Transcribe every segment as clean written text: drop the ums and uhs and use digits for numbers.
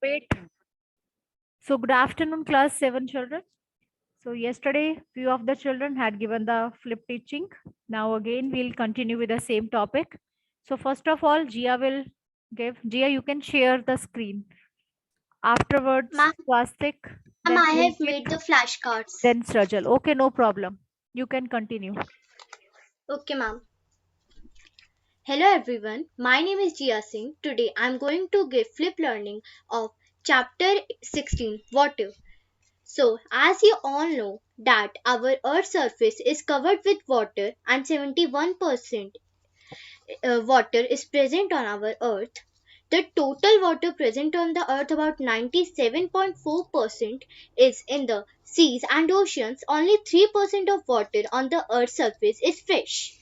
Wait. So good afternoon, class 7 children. So yesterday, few of the children had given the flip teaching. Now again, we'll continue with the same topic. So first of all, Gia will give. Gia, you can share the screen. Afterwards, Ma'am, Swastik, I then have Pulkit, made the flashcards. then Srajal. Okay, no problem. You can continue. Okay, ma'am. Hello everyone. My name is Jia Singh. Today I'm going to give flip learning of chapter 16, water. So, as you all know that our earth's surface is covered with water and 71% water is present on our earth. The total water present on the earth, about 97.4%, is in the seas and oceans. Only 3% of water on the earth's surface is fresh.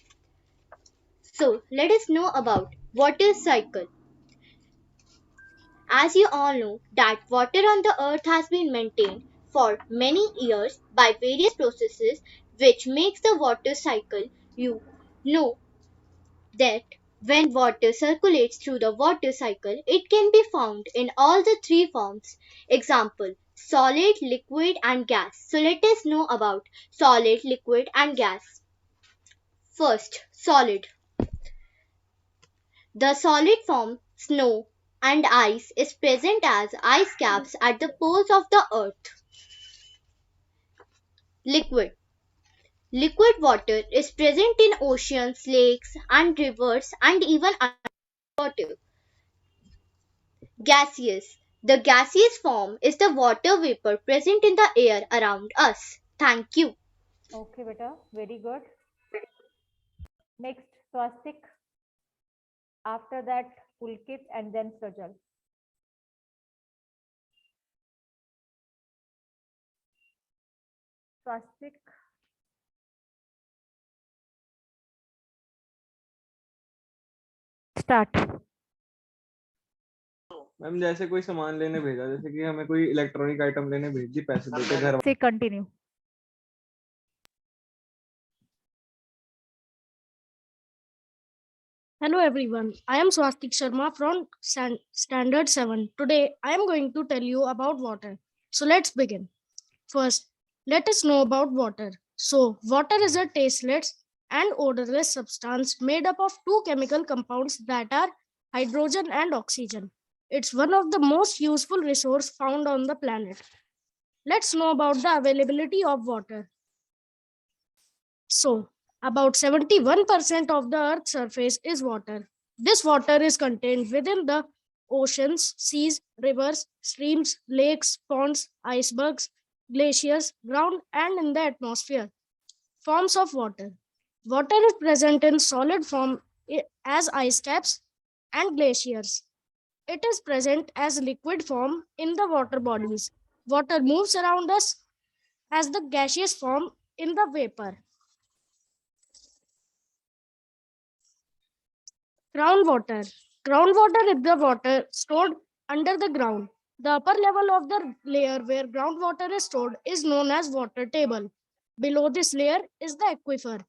So, let us know about water cycle. As you all know that water on the earth has been maintained for many years by various processes which makes the water cycle. You know that when water circulates through the water cycle, it can be found in all the three forms. Example: solid, liquid, and gas. So let us know about solid, liquid, and gas. First, solid. The solid form, snow and ice, is present as ice caps at the poles of the earth. Liquid. Liquid water is present in oceans, lakes, and rivers, and even underwater. Gaseous. The gaseous form is the water vapor present in the air around us. Thank you. Okay, beta. Very good. Next, Swastik. After that, Pulkit, and then Srajal. Swastik. Start. Ma'am जैसे कोई सामान लेने भेजा, जैसे कि हमें कोई electronic item लेने भेज दी, पैसे देके घर Say continue. Hello everyone, I am Swastik Sharma from Standard 7. Today I am going to tell you about water. So let's begin. First, let us know about water. So, water is a tasteless and odorless substance made up of two chemical compounds that are hydrogen and oxygen. It's one of the most useful resources found on the planet. Let's know about the availability of water. So, about 71% of the Earth's surface is water. This water is contained within the oceans, seas, rivers, streams, lakes, ponds, icebergs, glaciers, ground, and in the atmosphere. Forms of water. Water is present in solid form as ice caps and glaciers. It is present as liquid form in the water bodies. Water moves around us as the gaseous form in the vapor. Groundwater. Groundwater is the water stored under the ground. The upper level of the layer where groundwater is stored is known as water table. Below this layer is the aquifer.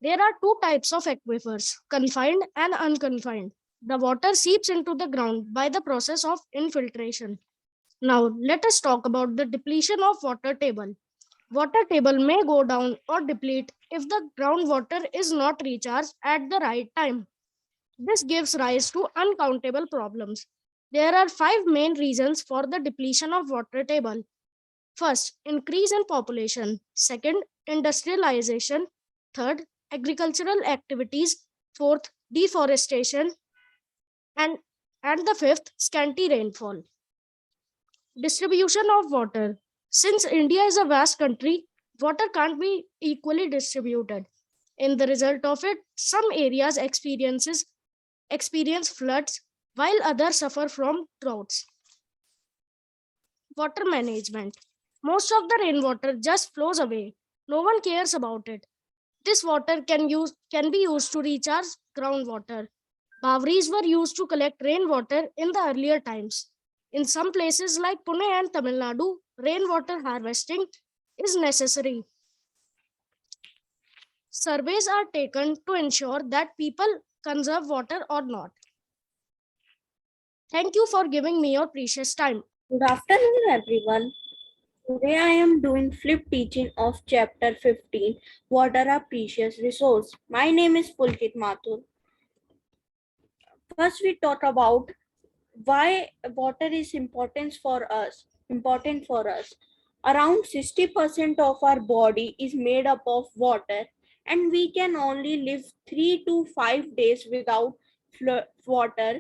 There are two types of aquifers, confined and unconfined. The water seeps into the ground by the process of infiltration. Now, let us talk about the depletion of water table. Water table may go down or deplete if the groundwater is not recharged at the right time. This gives rise to uncountable problems. There are five main reasons for the depletion of water table. First, increase in population. Second, industrialization. Third, agricultural activities. Fourth, deforestation. And, and the fifth, scanty rainfall. Distribution of water. Since India is a vast country, water can't be equally distributed. In the result of it, some areas experience floods while others suffer from droughts. Water management. Most of the rainwater just flows away. No one cares about it. This water can be used to recharge groundwater. Bawris were used to collect rainwater in the earlier times. In some places like Pune and Tamil Nadu, rainwater harvesting is necessary. Surveys are taken to ensure that people conserve water or not. Thank you for giving me your precious time. Good afternoon, everyone. Today I am doing flip teaching of chapter 15, Water a Precious Resource. My name is Pulkit Mathur. First, we talk about why water is Important for us. Around 60% of our body is made up of water, and we can only live 3 to 5 days without water.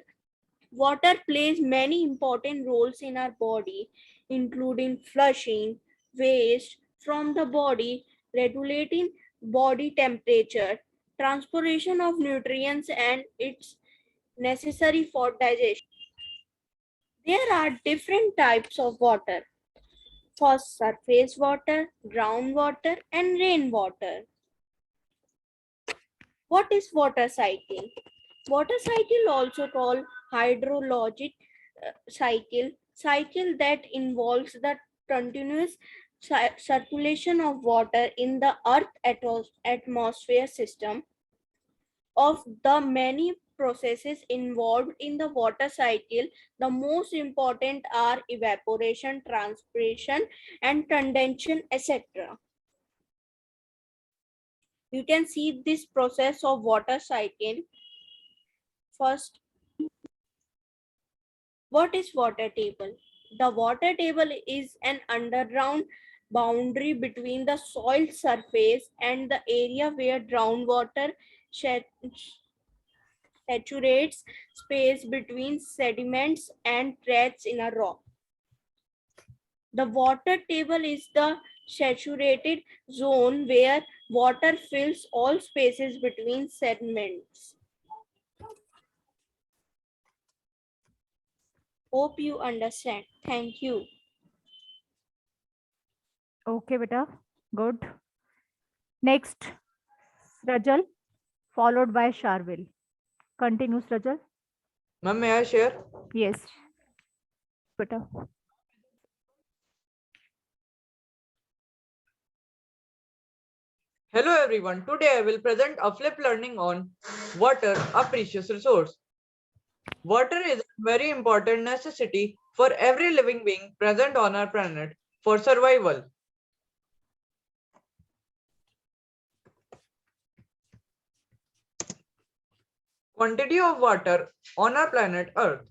Water plays many important roles in our body, including flushing waste from the body, regulating body temperature, transportation of nutrients, and it's necessary for digestion. There are different types of water. First, surface water, groundwater, and rainwater. What is water cycle? Water cycle, also called hydrologic cycle that involves the continuous circulation of water in the earth atmosphere system. Of the many processes involved in the water cycle, the most important are evaporation, transpiration, and condensation, etc. You can see this process of water cycle. First, what is water table? The water table is an underground boundary between the soil surface and the area where groundwater saturates space between sediments and cracks in a rock. The water table is the saturated zone where water fills all spaces between sediments. Hope you understand. Thank you. Okay, beta. Good. Next, Rajal, followed by Sharvil. Continue, Rajal. Ma'am, may I share? Yes, beta. Hello everyone. Today I will present a flip learning on water, a precious resource. Water is a very important necessity for every living being present on our planet for survival. Quantity of water on our planet Earth.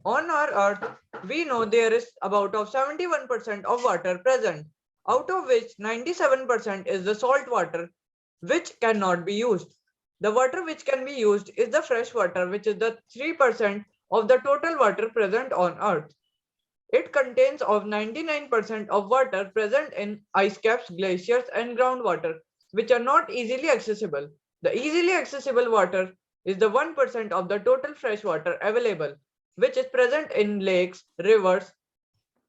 On our Earth, we know there is about of 71% of water present, out of which 97% is the salt water, which cannot be used. The water which can be used is the fresh water, which is the 3% of the total water present on Earth. It contains of 99% of water present in ice caps, glaciers, and groundwater, which are not easily accessible. The easily accessible water is the 1% of the total fresh water available, which is present in lakes, rivers,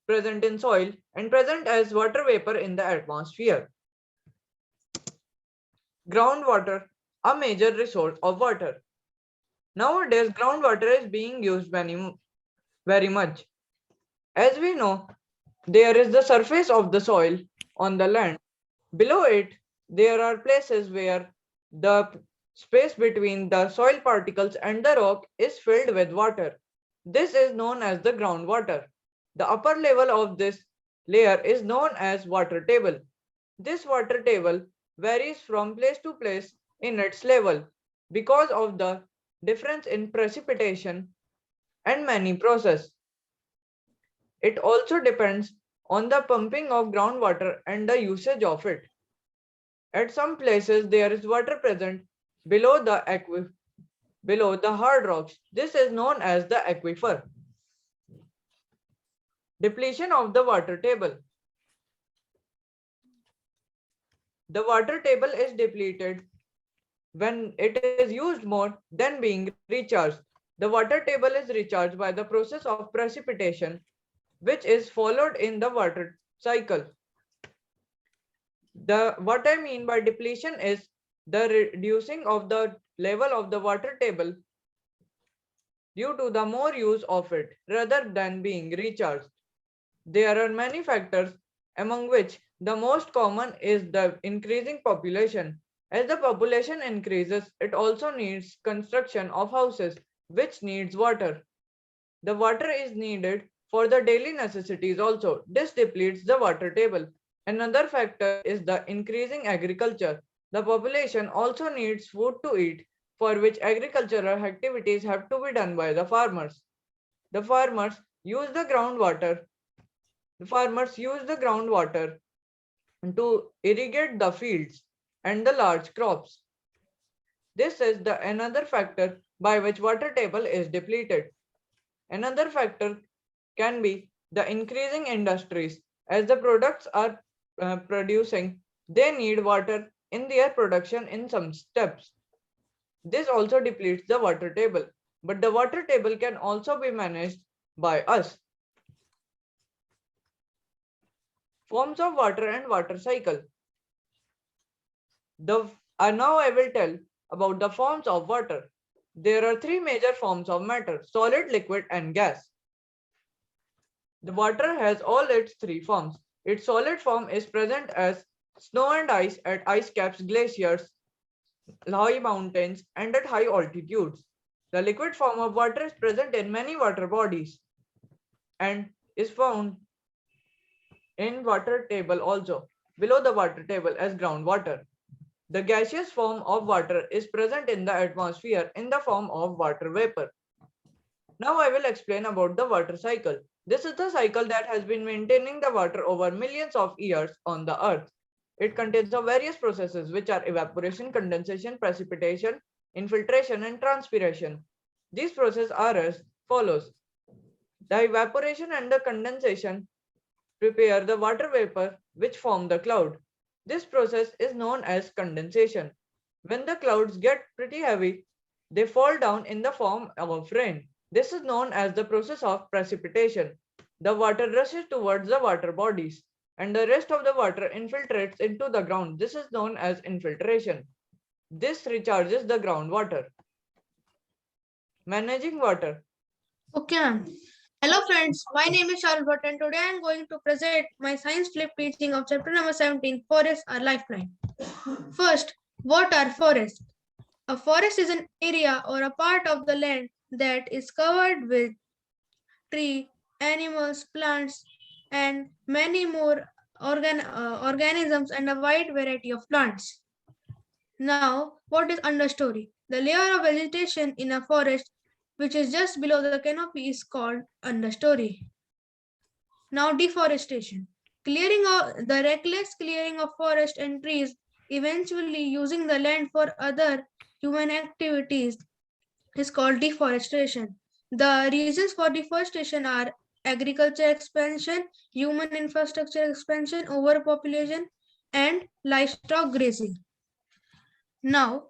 present in soil, and present as water vapor in the atmosphere. Groundwater, a major resource of water. Nowadays, groundwater is being used very much. As we know, there is the surface of the soil on the land. Below it, there are places where the space between the soil particles and the rock is filled with water. This is known as the groundwater. The upper level of this layer is known as water table. This water table varies from place to place in its level because of the difference in precipitation and many process. It also depends on the pumping of groundwater and the usage of it. At some places, there is water present below below the hard rocks. This is known as the aquifer. Depletion of the water table. The water table is depleted when it is used more than being recharged. The water table is recharged by the process of precipitation, which is followed in the water cycle. What I mean by depletion is the reducing of the level of the water table due to the more use of it rather than being recharged. There are many factors, among which the most common is the increasing population. As the population increases, it also needs construction of houses, which needs water. The water is needed for the daily necessities also. This depletes the water table. Another factor is the increasing agriculture. The population also needs food to eat, for which agricultural activities have to be done by the farmers. The farmers use the groundwater. The farmers use the groundwater to irrigate the fields and the large crops. This is the another factor by which water table is depleted. Another factor can be the increasing industries. As the products are producing, they need water in their production in some steps. This also depletes the water table, but the water table can also be managed by us. Forms of water and water cycle. Now I will tell about the forms of water. There are three major forms of matter: solid, liquid, and gas. The water has all its three forms. Its solid form is present as snow and ice at ice caps, glaciers, high mountains, and at high altitudes. The liquid form of water is present in many water bodies and is found in water table also, below the water table as groundwater. The gaseous form of water is present in the atmosphere in the form of water vapor. Now I will explain about the water cycle. This is the cycle that has been maintaining the water over millions of years on the earth. It contains of various processes which are evaporation, condensation, precipitation, infiltration, and transpiration. These processes are as follows. The evaporation and the condensation prepare the water vapor which form the cloud. This process is known as condensation. When the clouds get pretty heavy, they fall down in the form of rain. This is known as the process of precipitation. The water rushes towards the water bodies and the rest of the water infiltrates into the ground. This is known as infiltration. This recharges the groundwater. Managing water. Okay, ma'am. Hello friends, my name is Charlotte and today I am going to present my science flip teaching of chapter number 17, Forests are Lifeline. First, what are forests? A forest is an area or a part of the land that is covered with trees, animals, plants, and many more organisms and a wide variety of plants. Now, what is understory? The layer of vegetation in a forest which is just below the canopy is called understory. Now, deforestation. The reckless clearing of forest and trees, eventually using the land for other human activities, is called deforestation. The reasons for deforestation are agriculture expansion, human infrastructure expansion, overpopulation, and livestock grazing. Now,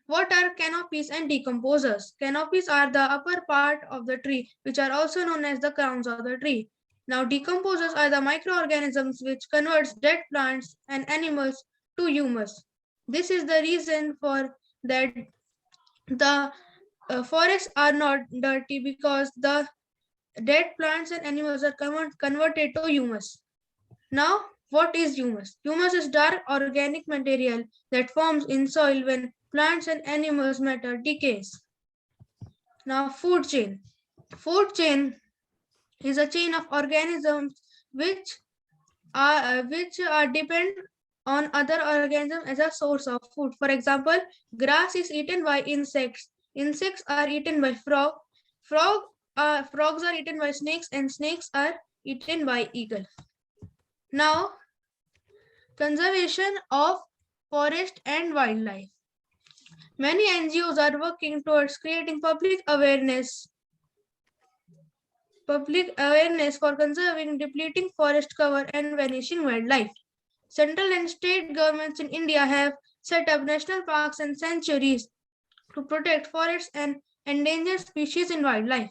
what are canopies and decomposers? Canopies are the upper part of the tree, which are also known as the crowns of the tree. Now, decomposers are the microorganisms which converts dead plants and animals to humus. This is the reason for that the forests are not dirty because the dead plants and animals are converted to humus. Now, what is humus? Humus is dark organic material that forms in soil when plants and animals matter decays. Now, food chain. Food chain is a chain of organisms which depend on other organisms as a source of food. For example, grass is eaten by insects. Insects are eaten by frogs. Frogs are eaten by snakes, and snakes are eaten by eagle. Now, conservation of forest and wildlife. Many NGOs are working towards creating public awareness for conserving depleting forest cover and vanishing wildlife. Central and state governments in India have set up national parks and sanctuaries to protect forests and endangered species and wildlife.